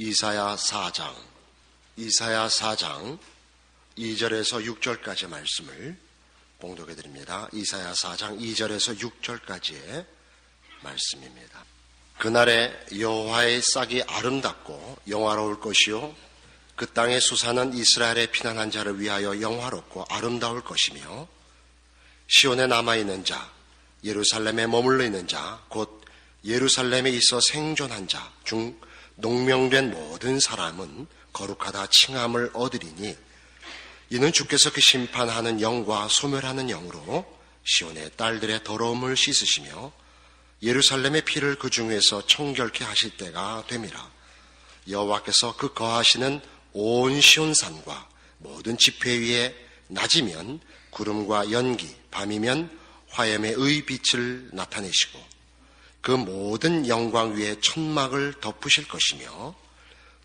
이사야 4장 2절에서 6절까지 말씀을 봉독해 드립니다. 이사야 4장 2절에서 6절까지의 말씀입니다. 그날에 여호와의 싹이 아름답고 영화로울 것이요 그 땅의 수산은 이스라엘의 피난한 자를 위하여 영화롭고 아름다울 것이며 시온에 남아있는 자, 예루살렘에 머물러 있는 자, 곧 예루살렘에 있어 생존한 자 중 농명된 모든 사람은 거룩하다 칭함을 얻으리니 이는 주께서 그 심판하는 영과 소멸하는 영으로 시온의 딸들의 더러움을 씻으시며 예루살렘의 피를 그 중에서 청결케 하실 때가 됨이라. 여호와께서 그 거하시는 온 시온산과 모든 지폐 위에 낮이면 구름과 연기, 밤이면 화염의 빛을 나타내시고 그 모든 영광 위에 천막을 덮으실 것이며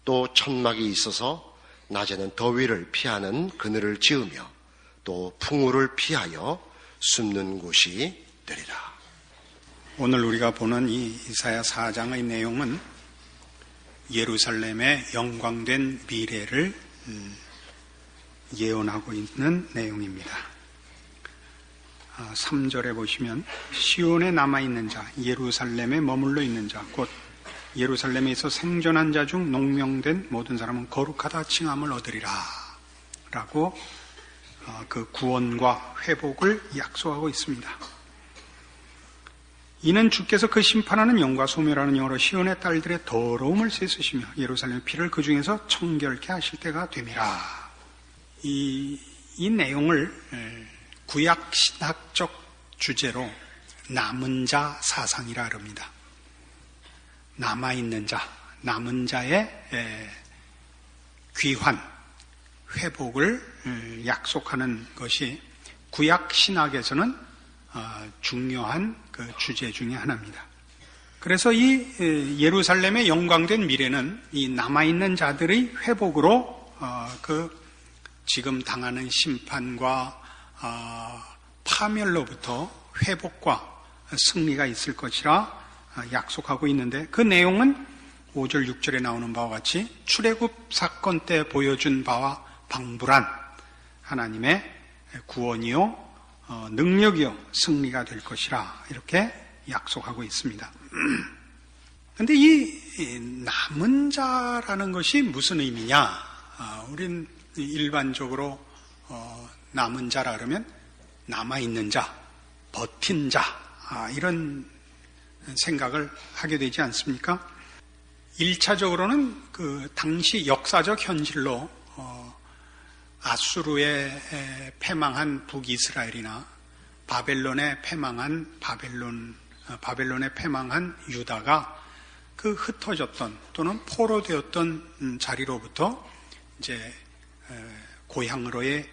또 천막이 있어서 낮에는 더위를 피하는 그늘을 지으며 또 풍우를 피하여 숨는 곳이 되리라. 오늘 우리가 보는 이 이사야 4장의 내용은 예루살렘의 영광된 미래를 예언하고 있는 내용입니다. 3절에 보시면 시온에 남아있는 자, 예루살렘에 머물러 있는 자, 곧 예루살렘에서 생존한 자 중 농명된 모든 사람은 거룩하다 칭함을 얻으리라 라고 그 구원과 회복을 약속하고 있습니다. 이는 주께서 그 심판하는 영과 소멸하는 영으로 시온의 딸들의 더러움을 씻으시며 예루살렘의 피를 그 중에서 청결케 하실 때가 됨이라. 이 내용을 구약 신학적 주제로 남은 자 사상이라 합니다. 남아있는 자, 남은 자의 귀환, 회복을 약속하는 것이 구약 신학에서는 중요한 그 주제 중에 하나입니다. 그래서 이 예루살렘의 영광된 미래는 이 남아있는 자들의 회복으로 그 지금 당하는 심판과 파멸로부터 회복과 승리가 있을 것이라 약속하고 있는데 그 내용은 5절 6절에 나오는 바와 같이 출애굽 사건 때 보여준 바와 방불한 하나님의 구원이요 능력이요 승리가 될 것이라 이렇게 약속하고 있습니다. 그런데 이 남은 자라는 것이 무슨 의미냐? 우린 일반적으로 남은 자라 그러면 남아있는 자, 버틴 자 이런 생각을 하게 되지 않습니까? 1차적으로는 그 당시 역사적 현실로 아수르에 패망한 북이스라엘이나 바벨론에 패망한 유다가 그 흩어졌던 또는 포로되었던 자리로부터 이제 고향으로의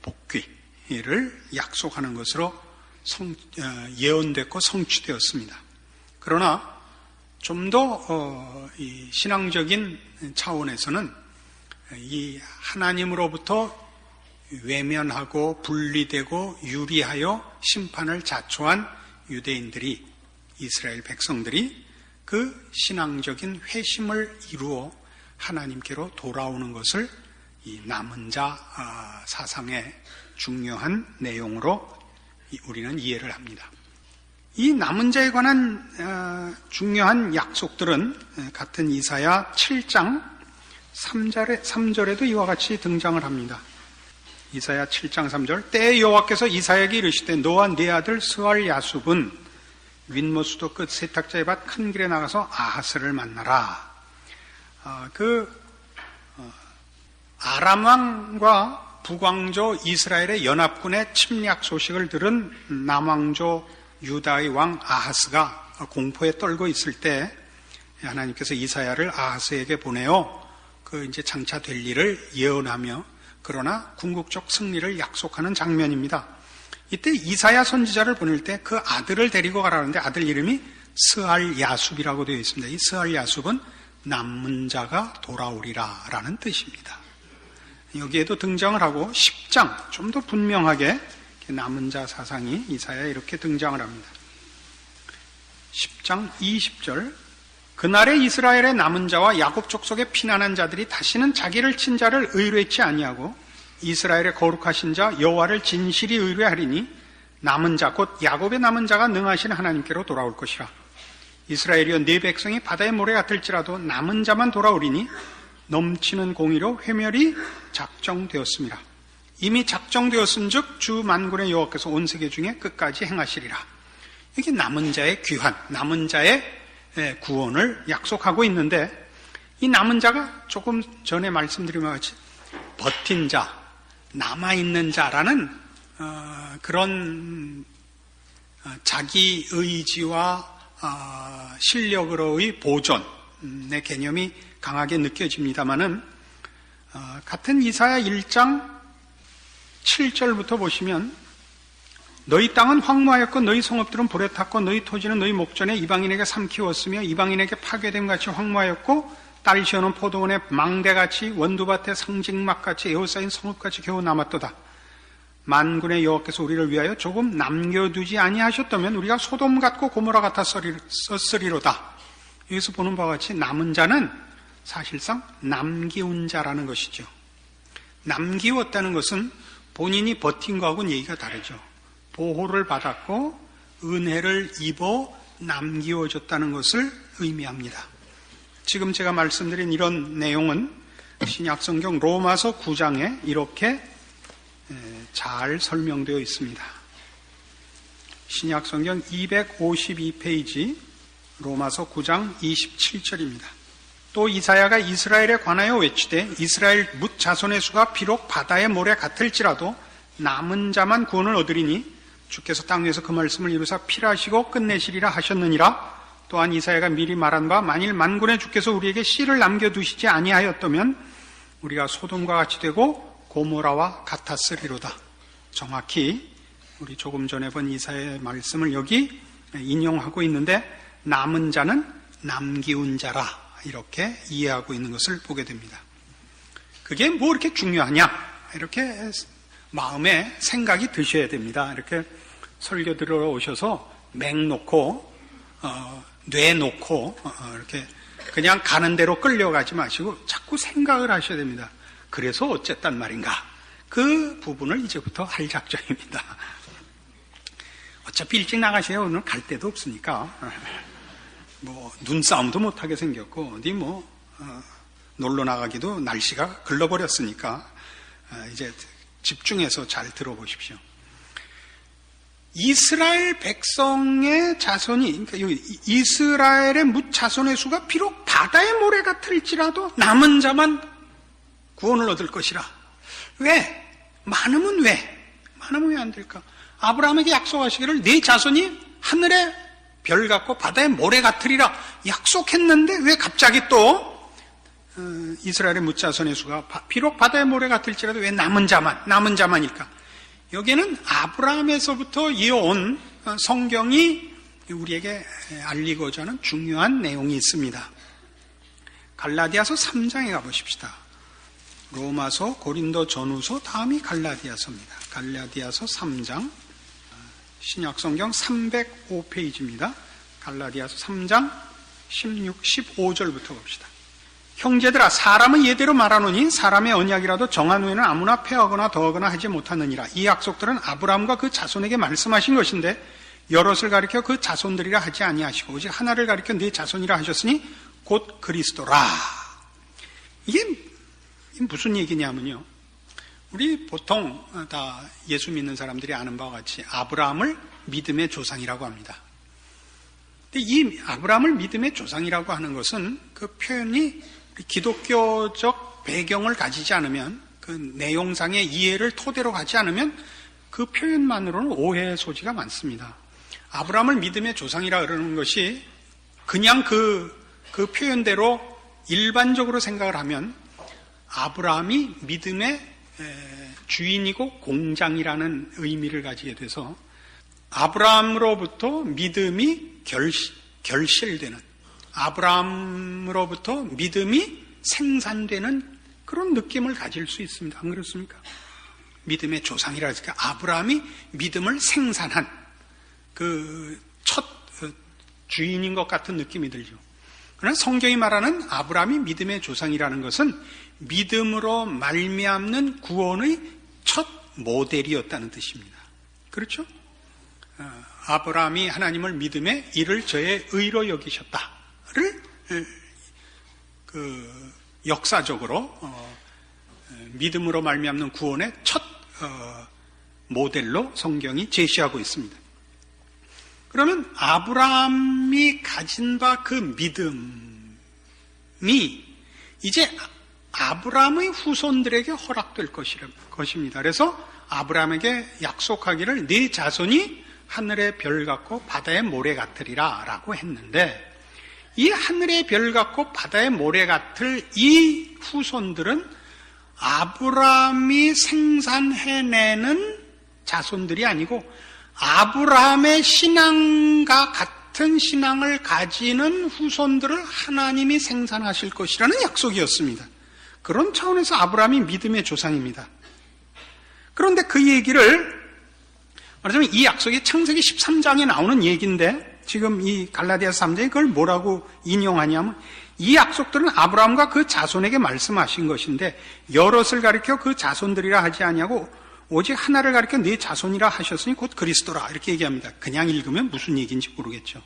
복귀를 약속하는 것으로 예언됐고 성취되었습니다. 그러나 좀 더 신앙적인 차원에서는 이 하나님으로부터 외면하고 분리되고 유리하여 심판을 자초한 유대인들이, 이스라엘 백성들이 그 신앙적인 회심을 이루어 하나님께로 돌아오는 것을 이 남은 자 사상의 중요한 내용으로 우리는 이해를 합니다. 이 남은 자에 관한 중요한 약속들은 같은 이사야 7장 3절에도 이와 같이 등장을 합니다. 이사야 7장 3절 때에 여호와께서 이사야에게 이르시되 너와 네 아들 스알 야숲은 윗모수도 끝 세탁자의 밭 큰 길에 나가서 아하스를 만나라. 아람 왕과 북왕조 이스라엘의 연합군의 침략 소식을 들은 남왕조 유다의 왕 아하스가 공포에 떨고 있을 때 하나님께서 이사야를 아하스에게 보내어 그 이제 장차 될 일을 예언하며 그러나 궁극적 승리를 약속하는 장면입니다. 이때 이사야 선지자를 보낼 때 그 아들을 데리고 가라는데 아들 이름이 스알 야숲이라고 되어 있습니다. 이 스알 야숲은 남은 자가 돌아오리라 라는 뜻입니다. 여기에도 등장을 하고 10장 좀 더 분명하게 남은 자 사상이 이사야에 이렇게 등장을 합니다. 10장 20절 그날에 이스라엘의 남은 자와 야곱 족속의 피난한 자들이 다시는 자기를 친 자를 의뢰치 아니하고 이스라엘의 거룩하신 자 여호와를 진실이 의뢰하리니 남은 자 곧 야곱의 남은 자가 능하신 하나님께로 돌아올 것이라. 이스라엘이여 네 백성이 바다의 모래 같을지라도 남은 자만 돌아오리니 넘치는 공의로 회멸이 작정되었습니다. 이미 작정되었은즉 주 만군의 여호와께서 온 세계 중에 끝까지 행하시리라. 이게 남은 자의 귀환, 남은 자의 구원을 약속하고 있는데, 이 남은 자가 조금 전에 말씀드린 것 같이 버틴 자, 남아있는 자라는 그런 자기 의지와 실력으로의 보존의 개념이 강하게 느껴집니다마는, 같은 이사야 1장 7절부터 보시면 너희 땅은 황무하였고 너희 성읍들은 불에 탔고 너희 토지는 너희 목전에 이방인에게 삼키웠으며 이방인에게 파괴됨 같이 황무하였고 딸 시어는 포도원의 망대같이 원두밭의 상징막같이 에워싸인 성읍같이 겨우 남았도다. 만군의 여호와께서 우리를 위하여 조금 남겨두지 아니하셨다면 우리가 소돔 같고 고모라 같았으리로다. 여기서 보는 바와 같이 남은 자는 사실상 남기운 자라는 것이죠. 남기웠다는 것은 본인이 버틴 거하고는 얘기가 다르죠. 보호를 받았고 은혜를 입어 남기워졌다는 것을 의미합니다. 지금 제가 말씀드린 이런 내용은 신약성경 로마서 9장에 이렇게 잘 설명되어 있습니다. 신약성경 252페이지 로마서 9장 27절입니다. 또 이사야가 이스라엘에 관하여 외치되 이스라엘 뭇 자손의 수가 비록 바다의 모래 같을지라도 남은 자만 구원을 얻으리니 주께서 땅 위에서 그 말씀을 이루사 필하시고 끝내시리라 하셨느니라. 또한 이사야가 미리 말한 바 만일 만군의 주께서 우리에게 씨를 남겨두시지 아니하였다면 우리가 소돔과 같이 되고 고모라와 같았으리로다. 정확히 우리 조금 전에 본 이사야의 말씀을 여기 인용하고 있는데, 남은 자는 남기운 자라 이렇게 이해하고 있는 것을 보게 됩니다. 그게 뭐 이렇게 중요하냐, 이렇게 마음에 생각이 드셔야 됩니다. 이렇게 설교 들으러 오셔서 맹 놓고 뇌 놓고 이렇게 그냥 가는 대로 끌려가지 마시고 자꾸 생각을 하셔야 됩니다. 그래서 어쨌단 말인가, 그 부분을 이제부터 할 작정입니다. 어차피 일찍 나가셔야 오늘 갈 데도 없으니까 뭐 눈싸움도 못하게 생겼고 어디 뭐 놀러 나가기도 날씨가 글러버렸으니까 이제 집중해서 잘 들어보십시오. 이스라엘 백성의 자손이, 그러니까 이스라엘의 뭇 자손의 수가 비록 바다의 모래 같을지라도 남은 자만 구원을 얻을 것이라. 왜? 많으면 왜? 많으면 왜 안 될까? 아브라함에게 약속하시기를 네 자손이 하늘의 별 같고 바다의 모래 같으리라 약속했는데 왜 갑자기 또 이스라엘의 뭇 자손의 수가 비록 바다의 모래 같을지라도 왜 남은 자만일까? 여기에는 아브라함에서부터 이어온 성경이 우리에게 알리고자 하는 중요한 내용이 있습니다. 갈라디아서 3장에 가보십시다. 로마서, 고린도 전후서, 다음이 갈라디아서입니다. 갈라디아서 3장, 신약성경 305페이지입니다. 갈라디아서 3장 16, 15절부터 봅시다. 형제들아, 사람은 예대로 말하노니 사람의 언약이라도 정한 후에는 아무나 패하거나 더하거나 하지 못하느니라. 이 약속들은 아브라함과 그 자손에게 말씀하신 것인데 여럿을 가리켜 그 자손들이라 하지 아니하시고 오직 하나를 가리켜 네 자손이라 하셨으니 곧 그리스도라. 이게 무슨 얘기냐면요, 우리 보통 다 예수 믿는 사람들이 아는 바와 같이 아브라함을 믿음의 조상이라고 합니다. 근데 이 아브라함을 믿음의 조상이라고 하는 것은 그 표현이 기독교적 배경을 가지지 않으면, 그 내용상의 이해를 토대로 가지 않으면 그 표현만으로는 오해의 소지가 많습니다. 아브라함을 믿음의 조상이라 그러는 것이 그냥 그 표현대로 일반적으로 생각을 하면 아브라함이 믿음의 주인이고 공장이라는 의미를 가지게 돼서 아브라함으로부터 믿음이 결실되는, 아브라함으로부터 믿음이 생산되는 그런 느낌을 가질 수 있습니다. 안 그렇습니까? 믿음의 조상이라 했으니까 아브라함이 믿음을 생산한 그 첫 주인인 것 같은 느낌이 들죠. 그러나 성경이 말하는 아브라함이 믿음의 조상이라는 것은 믿음으로 말미암는 구원의 첫 모델이었다는 뜻입니다. 그렇죠? 아브라함이 하나님을 믿음에 이를 저의 의로 여기셨다를 역사적으로 믿음으로 말미암는 구원의 첫 모델로 성경이 제시하고 있습니다. 그러면 아브라함이 가진 바 그 믿음이 이제 아브라함의 후손들에게 허락될 것입니다. 그래서 아브라함에게 약속하기를 네 자손이 하늘의 별 같고 바다의 모래 같으리라 라고 했는데, 이 하늘의 별 같고 바다의 모래 같을 이 후손들은 아브라함이 생산해내는 자손들이 아니고 아브라함의 신앙과 같은 신앙을 가지는 후손들을 하나님이 생산하실 것이라는 약속이었습니다. 그런 차원에서 아브라함이 믿음의 조상입니다. 그런데 그 얘기를 말하자면 이 약속이 창세기 13장에 나오는 얘기인데, 지금 이 갈라디아서 3장에 그걸 뭐라고 인용하냐면, 이 약속들은 아브라함과 그 자손에게 말씀하신 것인데 여럿을 가리켜 그 자손들이라 하지 아니하고 오직 하나를 가리켜 네 자손이라 하셨으니 곧 그리스도라, 이렇게 얘기합니다. 그냥 읽으면 무슨 얘기인지 모르겠죠.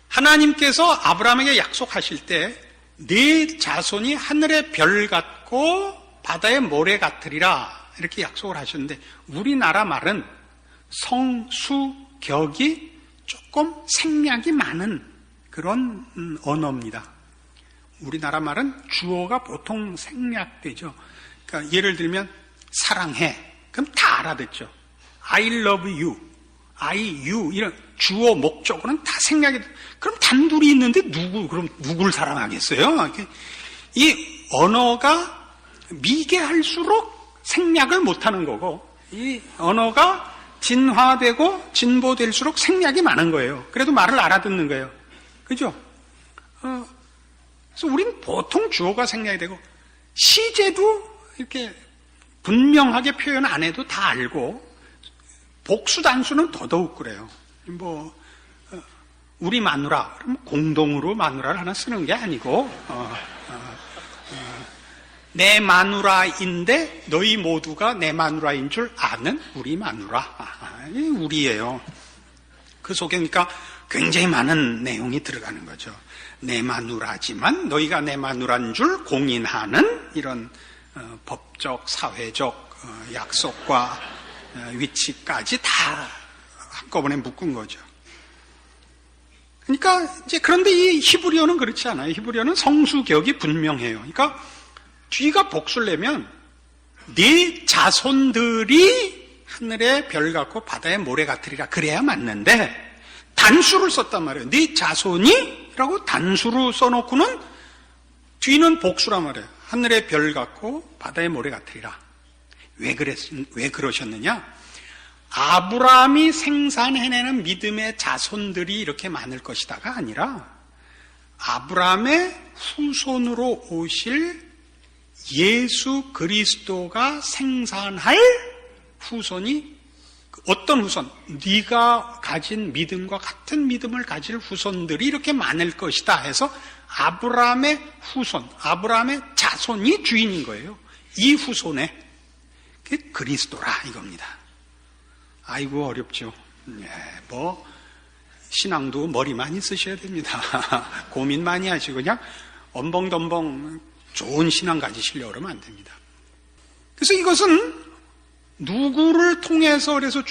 하나님께서 아브라함에게 약속하실 때 네 자손이 하늘의 별 같고 바다의 모래 같으리라 이렇게 약속을 하셨는데, 우리나라 말은 성수격이 조금 생략이 많은 그런 언어입니다. 우리나라 말은 주어가 보통 생략되죠. 그러니까 예를 들면 사랑해, 그럼 다 알아듣죠. I love you, you 이런 주어 목적어는 다 생략이. 그럼 단둘이 있는데 그럼 누구를 사랑하겠어요? 이 언어가 미개할수록 생략을 못하는 거고, 이 언어가 진화되고 진보될수록 생략이 많은 거예요. 그래도 말을 알아듣는 거예요. 그죠? 그래서 우린 보통 주어가 생략이 되고, 시제도 이렇게 분명하게 표현 안 해도 다 알고, 복수 단수는 더더욱 그래요. 우리 마누라, 그럼 공동으로 마누라를 하나 쓰는 게 아니고, 내 마누라인데 너희 모두가 내 마누라인 줄 아는 우리 마누라. 우리예요. 그 속에 그러니까 굉장히 많은 내용이 들어가는 거죠. 내 마누라지만 너희가 내 마누라인 줄 공인하는 이런 법적, 사회적 약속과 위치까지 다 한꺼번에 묶은 거죠. 그러니까 이제 그런데 이 히브리어는 그렇지 않아요. 히브리어는 성수격이 분명해요. 그러니까 뒤가 복수를 내면 네 자손들이 하늘의 별 같고 바다의 모래 같으리라 그래야 맞는데, 단수를 썼단 말이에요. 네 자손이 라고 단수로 써놓고는 뒤는 복수란 말이에요. 하늘의 별 같고 바다의 모래 같으리라. 왜 그러셨느냐? 아브라함이 생산해내는 믿음의 자손들이 이렇게 많을 것이다가 아니라 아브라함의 후손으로 오실 예수 그리스도가 생산할 후손이, 어떤 후손? 네가 가진 믿음과 같은 믿음을 가질 후손들이 이렇게 많을 것이다 해서 아브라함의 후손, 아브라함의 자손이 주인인 거예요. 이 후손의 그리스도라 이겁니다. 아이고 어렵죠. 신앙도 머리 많이 쓰셔야 됩니다. 고민 많이 하시고 그냥 엄벙덤벙 좋은 신앙 가지시려고 그러면 안 됩니다. 그래서 이것은 누구를 통해서 그래서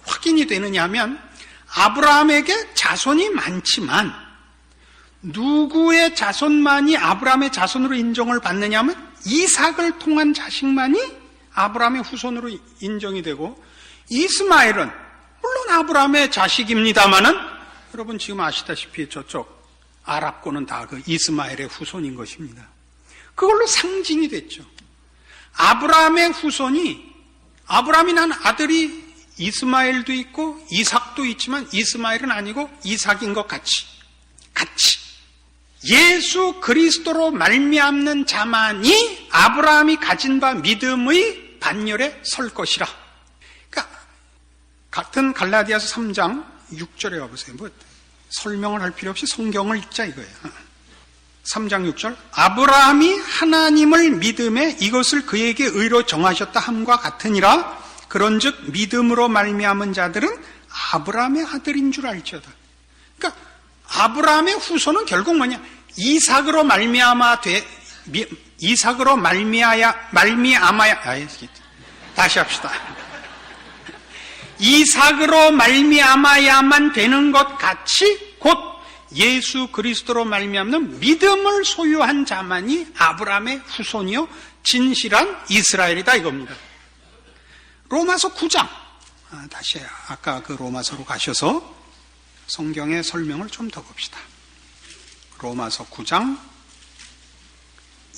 확인이 되느냐 하면, 아브라함에게 자손이 많지만 누구의 자손만이 아브라함의 자손으로 인정을 받느냐 하면 이삭을 통한 자식만이 아브라함의 후손으로 인정이 되고, 이스마엘은 물론 아브라함의 자식입니다마는 여러분 지금 아시다시피 저쪽 아랍권은 다 그 이스마엘의 후손인 것입니다. 그걸로 상징이 됐죠. 아브라함의 후손이, 아브라함이 난 아들이 이스마엘도 있고 이삭도 있지만 이스마엘은 아니고 이삭인 것 같이 예수 그리스도로 말미암는 자만이 아브라함이 가진 바 믿음의 반열에 설 것이라. 그러니까 같은 갈라디아서 3장 6절에 와보세요. 설명을 할 필요 없이 성경을 읽자 이거예요. 3장 6절 아브라함이 하나님을 믿음에 이것을 그에게 의로 정하셨다 함과 같으니라. 그런즉 믿음으로 말미암은 자들은 아브라함의 아들인 줄 알지어다. 그러니까 아브라함의 후손은 결국 뭐냐? 이삭으로 말미암아야 다시 합시다. 이삭으로 말미암아야만 되는 것 같이 곧 예수 그리스도로 말미암는 믿음을 소유한 자만이 아브라함의 후손이요 진실한 이스라엘이다 이겁니다. 로마서 9장 다시 아까 그 로마서로 가셔서 성경의 설명을 좀 더 봅시다. 로마서 9장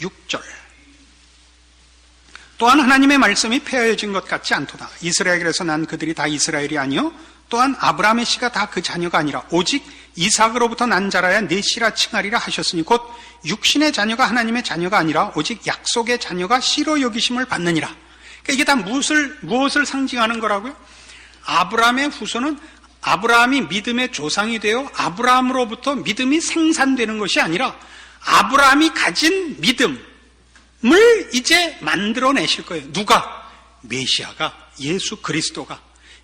6절 또한 하나님의 말씀이 폐허해진 것 같지 않도다. 이스라엘에서 난 그들이 다 이스라엘이 아니요 또한 아브라함의 씨가 다 그 자녀가 아니라 오직 이삭으로부터 난 자라야 내 씨라 칭하리라 하셨으니 곧 육신의 자녀가 하나님의 자녀가 아니라 오직 약속의 자녀가 씨로 여기심을 받느니라. 그러니까 이게 다 무엇을 상징하는 거라고요? 아브라함의 후손은 아브라함이 믿음의 조상이 되어 아브라함으로부터 믿음이 생산되는 것이 아니라 아브라함이 가진 믿음을 이제 만들어내실 거예요. 누가? 메시아가, 예수 그리스도가.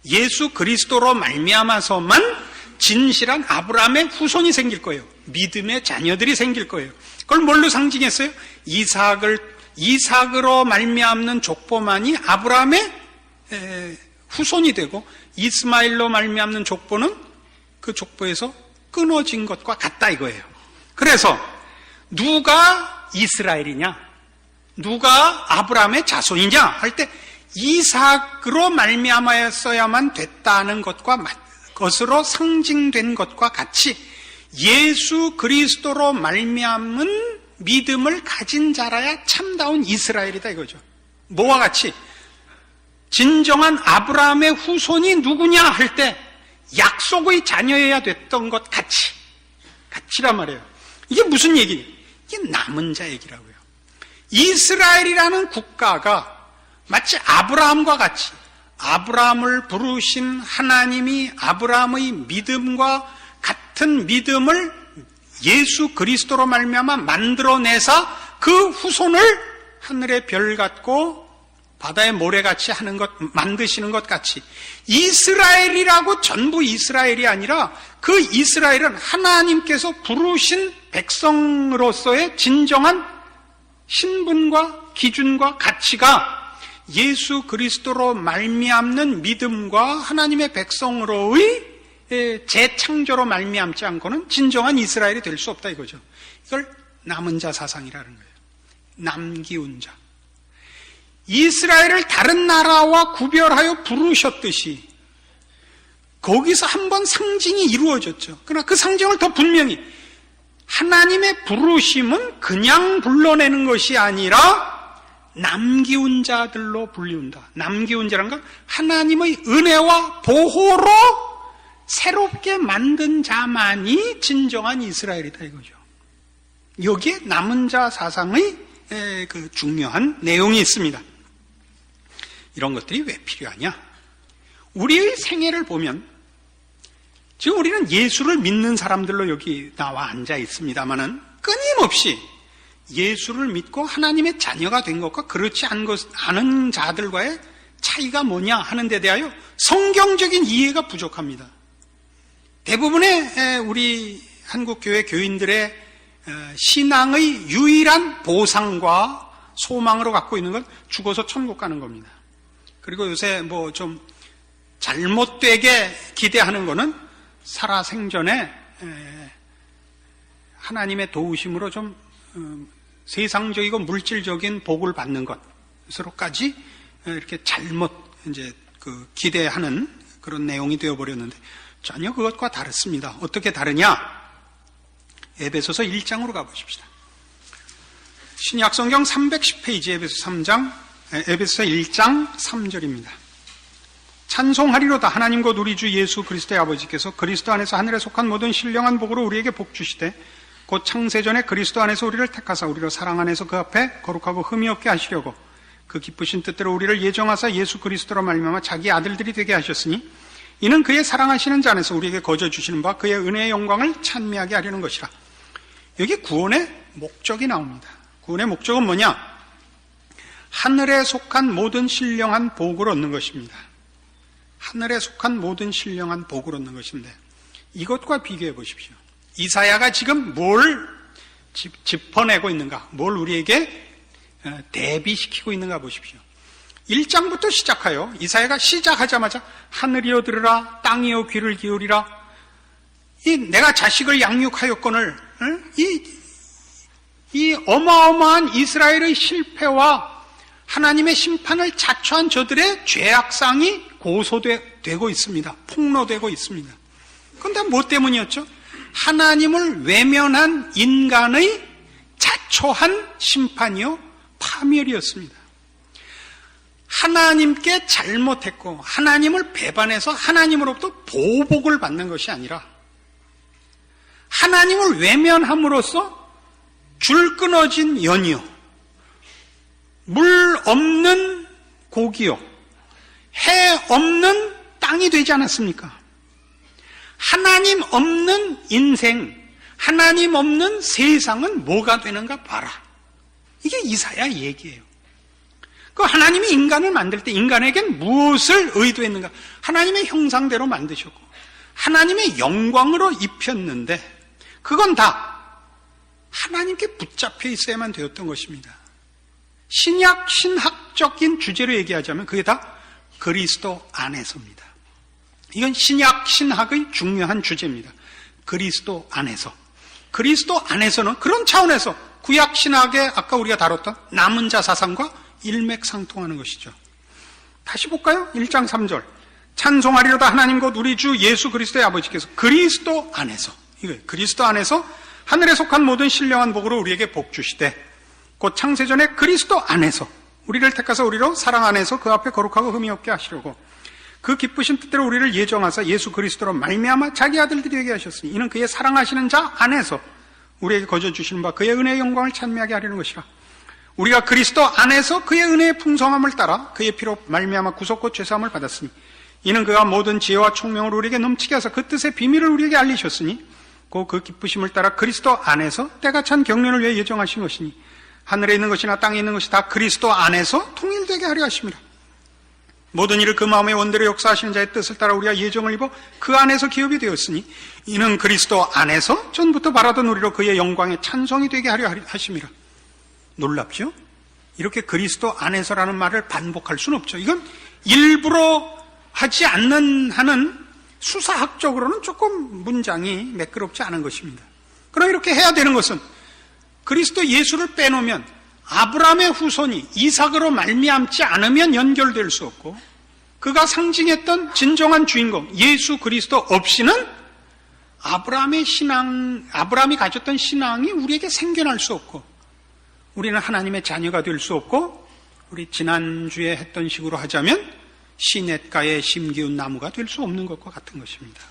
예수 그리스도로 말미암아서만 진실한 아브라함의 후손이 생길 거예요. 믿음의 자녀들이 생길 거예요. 그걸 뭘로 상징했어요? 이삭으로 말미암는 족보만이 아브라함의 후손이 되고 이스마엘로 말미암는 족보는 그 족보에서 끊어진 것과 같다 이거예요. 그래서 누가 이스라엘이냐? 누가 아브라함의 자손이냐? 할 때 이삭으로 말미암아야만 됐다는 것으로 상징된 것과 같이 예수 그리스도로 말미암은 믿음을 가진 자라야 참다운 이스라엘이다 이거죠. 뭐와 같이? 진정한 아브라함의 후손이 누구냐 할 때 약속의 자녀여야 됐던 것 같이란 말이에요. 이게 무슨 얘기냐? 이게 남은 자 얘기라고요. 이스라엘이라는 국가가 마치 아브라함과 같이 아브라함을 부르신 하나님이 아브라함의 믿음과 같은 믿음을 예수 그리스도로 말미암아 만들어내사 그 후손을 하늘의 별 같고 바다의 모래같이 하는 것, 만드시는 것 같이 이스라엘이라고 전부 이스라엘이 아니라 그 이스라엘은 하나님께서 부르신 백성으로서의 진정한 신분과 기준과 가치가 예수 그리스도로 말미암는 믿음과 하나님의 백성으로의 재창조로 말미암지 않고는 진정한 이스라엘이 될 수 없다 이거죠. 이걸 남은 자 사상이라는 거예요. 남기운 자. 이스라엘을 다른 나라와 구별하여 부르셨듯이 거기서 한번 상징이 이루어졌죠. 그러나 그 상징을 더 분명히 하나님의 부르심은 그냥 불러내는 것이 아니라 남기운 자들로 불리운다. 남기운 자란 건 하나님의 은혜와 보호로 새롭게 만든 자만이 진정한 이스라엘이다 이거죠. 여기에 남은 자 사상의 그 중요한 내용이 있습니다. 이런 것들이 왜 필요하냐? 우리의 생애를 보면 지금 우리는 예수를 믿는 사람들로 여기 나와 앉아 있습니다만은 끊임없이 예수를 믿고 하나님의 자녀가 된 것과 그렇지 않은 자들과의 차이가 뭐냐 하는 데 대하여 성경적인 이해가 부족합니다. 대부분의 우리 한국교회 교인들의 신앙의 유일한 보상과 소망으로 갖고 있는 건 죽어서 천국 가는 겁니다. 그리고 요새 뭐 좀 잘못되게 기대하는 거는 살아생전에 하나님의 도우심으로 좀 세상적이고 물질적인 복을 받는 것으로까지 이렇게 잘못 이제 그 기대하는 그런 내용이 되어버렸는데 전혀 그것과 다릅니다. 어떻게 다르냐? 에베소서 1장으로 가보십시다. 신약성경 310페이지 에베소서 1장 3절입니다. 찬송하리로다 하나님 곧 우리 주 예수 그리스도의 아버지께서 그리스도 안에서 하늘에 속한 모든 신령한 복으로 우리에게 복 주시되 곧 창세전에 그리스도 안에서 우리를 택하사 우리로 사랑 안에서 그 앞에 거룩하고 흠이 없게 하시려고 그 기쁘신 뜻대로 우리를 예정하사 예수 그리스도로 말미암아 자기 아들들이 되게 하셨으니 이는 그의 사랑하시는 자 안에서 우리에게 거저 주시는 바 그의 은혜의 영광을 찬미하게 하려는 것이라. 여기 구원의 목적이 나옵니다. 구원의 목적은 뭐냐? 하늘에 속한 모든 신령한 복을 얻는 것입니다. 하늘에 속한 모든 신령한 복을 얻는 것인데, 이것과 비교해 보십시오. 이사야가 지금 뭘 짚어내고 있는가, 뭘 우리에게 대비시키고 있는가 보십시오. 1장부터 시작하여 이사야가 시작하자마자 하늘이여 들으라, 땅이여 귀를 기울이라, 내가 자식을 양육하였거늘, 이 어마어마한 이스라엘의 실패와 하나님의 심판을 자초한 저들의 죄악상이 고소되고 있습니다. 폭로되고 있습니다. 그런데 뭐 때문이었죠? 하나님을 외면한 인간의 자초한 심판이요, 파멸이었습니다. 하나님께 잘못했고 하나님을 배반해서 하나님으로부터 보복을 받는 것이 아니라 하나님을 외면함으로써 줄 끊어진 연이요, 물 없는 고기요, 해 없는 땅이 되지 않았습니까? 하나님 없는 인생, 하나님 없는 세상은 뭐가 되는가 봐라. 이게 이사야 얘기예요. 그 하나님이 인간을 만들 때 인간에겐 무엇을 의도했는가? 하나님의 형상대로 만드셨고 하나님의 영광으로 입혔는데, 그건 다 하나님께 붙잡혀 있어야만 되었던 것입니다. 신학적인 주제로 얘기하자면 그게 다 그리스도 안에서입니다. 이건 신학의 중요한 주제입니다. 그리스도 안에서. 그리스도 안에서는 그런 차원에서 구약신학의 아까 우리가 다뤘던 남은 자 사상과 일맥상통하는 것이죠. 다시 볼까요? 1장 3절. 찬송하리로다 하나님 곧 우리 주 예수 그리스도의 아버지께서 그리스도 안에서, 이거예요. 그리스도 안에서 하늘에 속한 모든 신령한 복으로 우리에게 복 주시되, 곧 창세전에 그리스도 안에서 우리를 택하사 우리로 사랑 안에서 그 앞에 거룩하고 흠이 없게 하시려고 그 기쁘신 뜻대로 우리를 예정하사 예수 그리스도로 말미암아 자기 아들들이 되게 하셨으니 이는 그의 사랑하시는 자 안에서 우리에게 거저 주시는 바 그의 은혜의 영광을 찬미하게 하려는 것이라. 우리가 그리스도 안에서 그의 은혜의 풍성함을 따라 그의 피로 말미암아 구속과 죄사함을 받았으니 이는 그가 모든 지혜와 총명으로 우리에게 넘치게 하사 그 뜻의 비밀을 우리에게 알리셨으니 곧 그 기쁘심을 따라 그리스도 안에서 때가 찬 경륜을 위해 예정하신 것이니 하늘에 있는 것이나 땅에 있는 것이 다 그리스도 안에서 통일되게 하려 하심이라. 모든 일을 그 마음의 원대로 역사하시는 자의 뜻을 따라 우리가 예정을 입어 그 안에서 기업이 되었으니 이는 그리스도 안에서 전부터 바라던 우리로 그의 영광의 찬송이 되게 하려 하심이라. 놀랍죠? 이렇게 그리스도 안에서라는 말을 반복할 수는 없죠. 이건 일부러 하지 않는 하는 수사학적으로는 조금 문장이 매끄럽지 않은 것입니다. 그럼 이렇게 해야 되는 것은 그리스도 예수를 빼놓으면 아브라함의 후손이 이삭으로 말미암지 않으면 연결될 수 없고, 그가 상징했던 진정한 주인공 예수 그리스도 없이는 아브라함이 가졌던 신앙이 우리에게 생겨날 수 없고, 우리는 하나님의 자녀가 될 수 없고, 우리 지난주에 했던 식으로 하자면 시냇가에 심기운 나무가 될 수 없는 것과 같은 것입니다.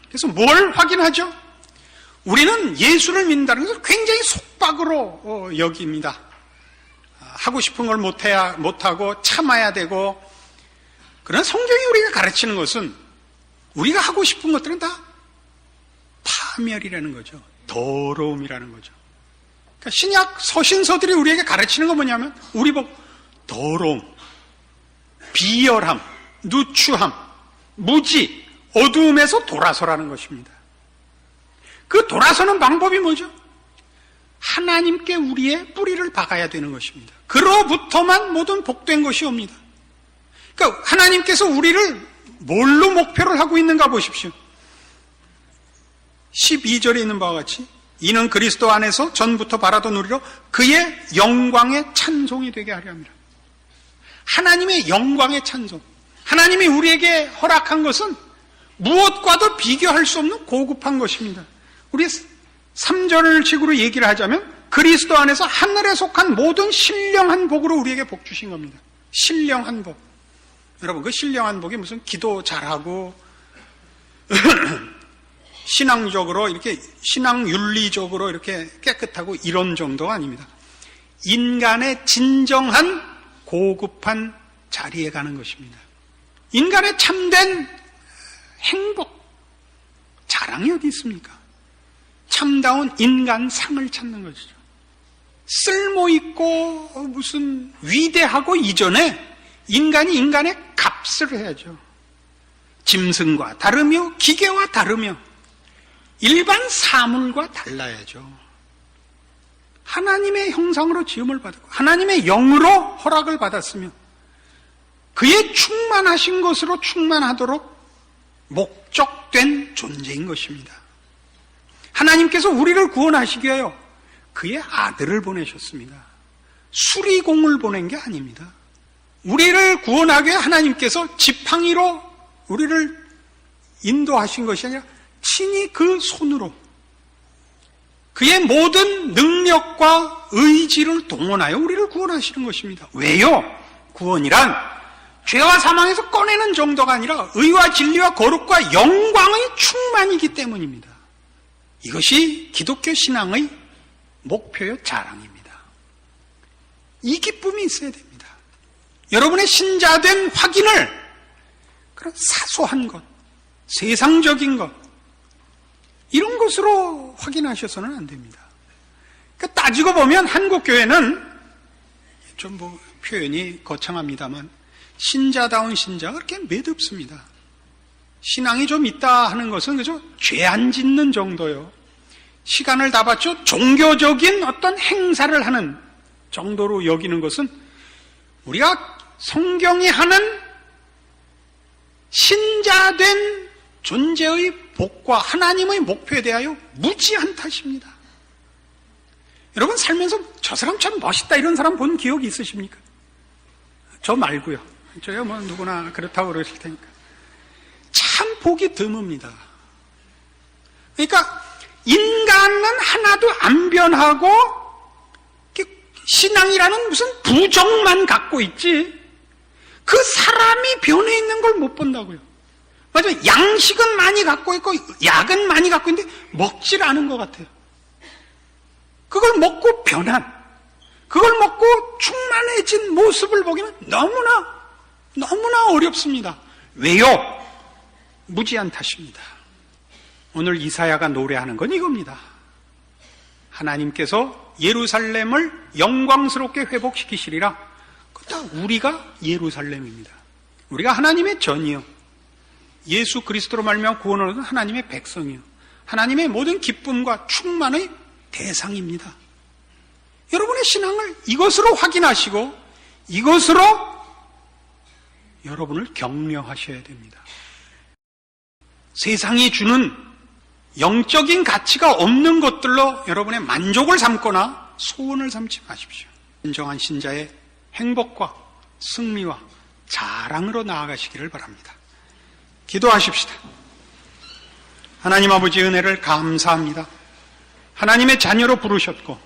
그래서 뭘 확인하죠? 우리는 예수를 믿는다는 것을 굉장히 속박으로 여깁니다. 하고 싶은 걸 못하고 참아야 되고, 그러나 성경이 우리가 가르치는 것은 우리가 하고 싶은 것들은 다 파멸이라는 거죠. 더러움이라는 거죠. 그러니까 신약 서신서들이 우리에게 가르치는 건 뭐냐면 우리 보고 더러움, 비열함, 누추함, 무지, 어두움에서 돌아서라는 것입니다. 그 돌아서는 방법이 뭐죠? 하나님께 우리의 뿌리를 박아야 되는 것입니다. 그로부터만 모든 복된 것이 옵니다. 그러니까 하나님께서 우리를 뭘로 목표를 하고 있는가 보십시오. 12절에 있는 바와 같이 이는 그리스도 안에서 전부터 바라던 우리로 그의 영광의 찬송이 되게 하려 합니다. 하나님의 영광의 찬송. 하나님이 우리에게 허락한 것은 무엇과도 비교할 수 없는 고급한 것입니다. 우리 3절 식으로 얘기를 하자면 그리스도 안에서 하늘에 속한 모든 신령한 복으로 우리에게 복 주신 겁니다. 신령한 복. 여러분, 그 신령한 복이 무슨 기도 잘하고 신앙적으로 이렇게 신앙윤리적으로 이렇게 깨끗하고 이런 정도가 아닙니다. 인간의 진정한 고급한 자리에 가는 것입니다. 인간의 참된 행복, 자랑이 어디 있습니까? 참다운 인간상을 찾는 것이죠. 쓸모있고 무슨 위대하고 이전에 인간이 인간의 값을 해야죠. 짐승과 다르며 기계와 다르며 일반 사물과 달라야죠. 하나님의 형상으로 지음을 받았고 하나님의 영으로 허락을 받았으며 그의 충만하신 것으로 충만하도록 목적된 존재인 것입니다. 하나님께서 우리를 구원하시기 위하여 그의 아들을 보내셨습니다. 수리공을 보낸 게 아닙니다. 우리를 구원하기 위해 하나님께서 지팡이로 우리를 인도하신 것이 아니라 친히 그 손으로 그의 모든 능력과 의지를 동원하여 우리를 구원하시는 것입니다. 왜요? 구원이란 죄와 사망에서 꺼내는 정도가 아니라 의와 진리와 거룩과 영광의 충만이기 때문입니다. 이것이 기독교 신앙의 목표요 자랑입니다. 이 기쁨이 있어야 됩니다. 여러분의 신자된 확인을 그런 사소한 것, 세상적인 것 이런 것으로 확인하셔서는 안 됩니다. 그러니까 따지고 보면 한국 교회는 좀 표현이 거창합니다만 신자다운 신자가 그렇게 매듭습니다. 신앙이 좀 있다 하는 것은 그저 죄 안 짓는 정도요. 시간을 다 바쳐 종교적인 어떤 행사를 하는 정도로 여기는 것은 우리가 성경이 하는 신자된 존재의 복과 하나님의 목표에 대하여 무지한 탓입니다. 여러분 살면서 저 사람 참 멋있다 이런 사람 본 기억이 있으십니까? 저 말고요. 저야 뭐 누구나 그렇다고 그러실 테니까. 참 보기 드뭅니다. 그러니까 인간은 하나도 안 변하고 신앙이라는 무슨 부정만 갖고 있지 그 사람이 변해 있는 걸 못 본다고요. 맞아요. 양식은 많이 갖고 있고 약은 많이 갖고 있는데 먹질 않은 것 같아요. 그걸 먹고 변한, 그걸 먹고 충만해진 모습을 보기는 너무나 어렵습니다. 왜요? 무지한 탓입니다. 오늘 이사야가 노래하는 건 이겁니다. 하나님께서 예루살렘을 영광스럽게 회복시키시리라. 다 우리가 예루살렘입니다. 우리가 하나님의 전이요, 예수 그리스도로 말미암아 구원을 얻은 하나님의 백성이요, 하나님의 모든 기쁨과 충만의 대상입니다. 여러분의 신앙을 이것으로 확인하시고 이것으로 여러분을 격려하셔야 됩니다. 세상이 주는 영적인 가치가 없는 것들로 여러분의 만족을 삼거나 소원을 삼지 마십시오. 진정한 신자의 행복과 승리와 자랑으로 나아가시기를 바랍니다. 기도하십시다. 하나님 아버지 은혜를 감사합니다. 하나님의 자녀로 부르셨고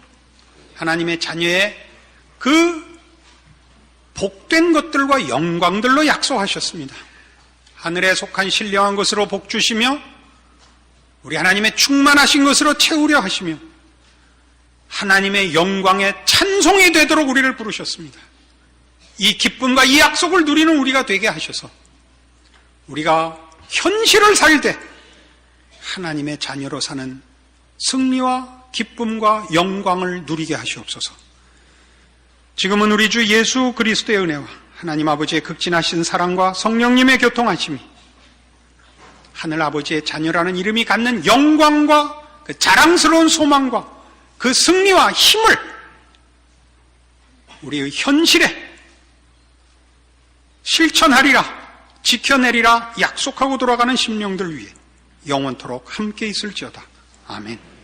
하나님의 자녀의 그 복된 것들과 영광들로 약속하셨습니다. 하늘에 속한 신령한 것으로 복 주시며 우리 하나님의 충만하신 것으로 채우려 하시며 하나님의 영광의 찬송이 되도록 우리를 부르셨습니다. 이 기쁨과 이 약속을 누리는 우리가 되게 하셔서 우리가 현실을 살되 하나님의 자녀로 사는 승리와 기쁨과 영광을 누리게 하시옵소서. 지금은 우리 주 예수 그리스도의 은혜와 하나님 아버지의 극진하신 사랑과 성령님의 교통하심이 하늘 아버지의 자녀라는 이름이 갖는 영광과 그 자랑스러운 소망과 그 승리와 힘을 우리의 현실에 실천하리라, 지켜내리라 약속하고 돌아가는 심령들 위해 영원토록 함께 있을지어다. 아멘.